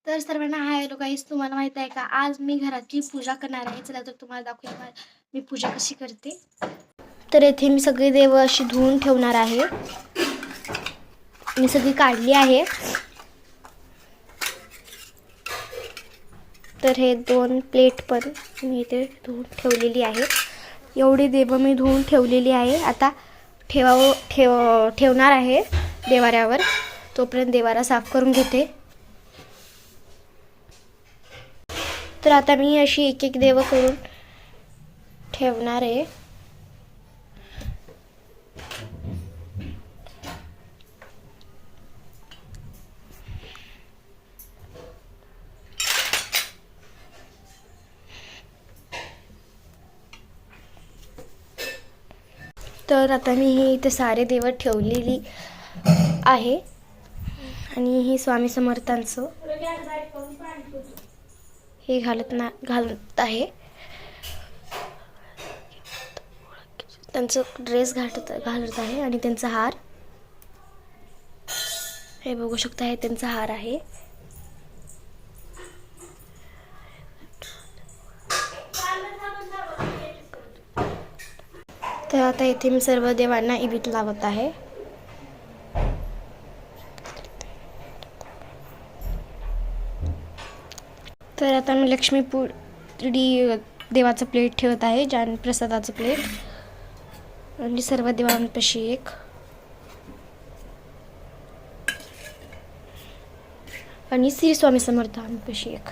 तर सर्वांना hi hello गाईस, तुम्हाला माहित आहे का आज मी घराची पूजा करणार आहे. चला तर तुम्हाला दाखवूया मी पूजा कशी करते. तर येथे मी सगळे देव अशी धुवून ठेवणार आहे. मी सगळी काढली आहे. तर हे 2 प्लेट पण मी इथे धुवून ठेवलेली आहे. एवढी देव मी धुवून ठेवलेली आहे. आता ठेवणार आहे देवाऱ्यावर. तोपर्यंत देवारा साफ करून घेते. तर आता मी अशी एक एक देव करून ठेवणार आहे. तर आता मी हे इथे सारे देव ठेवलेली आहे आणि हे स्वामी समर्थांचं हे घालत आहे. त्यांचं ड्रेस घालत आहे आणि त्यांचा हार हे बघू शकता. हे त्यांचा हार आहे. तर आता इथे मी सर्व देवांना इबीत लावत आहे. तर आता मी लक्ष्मीपुरी देवाचं प्लेट ठेवत आहे. ज्ञान प्रसादाचं प्लेट आणि सर्व देवांपाशी एक आणि श्री स्वामी समर्थांपाशी एक.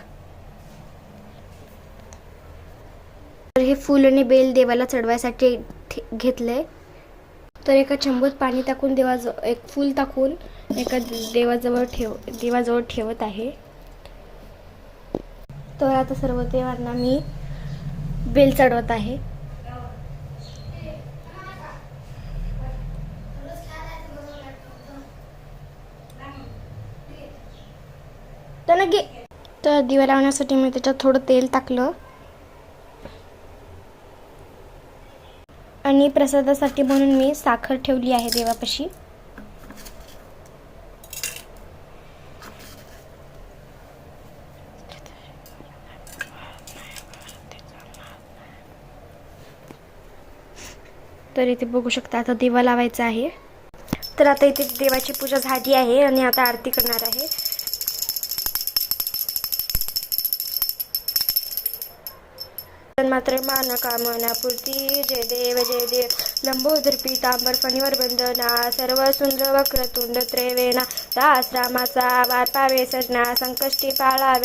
तर हे फूल आणि बेल देवाला चढवायसाठी घेतले. तर एका चंबूत पाणी टाकून एक फूल टाकून एका देवाजवळ ठेवत आहे. तर आता सर्व देवांना मी बेल चढवत आहे. तर दिवा लावण्यासाठी मी त्याच्यात थोडं तेल टाकलं आणि प्रसादासाठी म्हणून मी साखर ठेवली आहे देवापाशी. तर इथे बघू शकता आता दिवा लावायचा आहे. तर आता इथे देवाची पूजा झाली आहे आणि आता आरती करणार आहे. मात्र मान कामना पूर्ती जय देव लंबोदर पीतांबर फणीवर बंदना सर्व सुंदर वक्रतुंड त्रिवेणा दास रामाचा वार पावे सजना संकष्टी पाळावे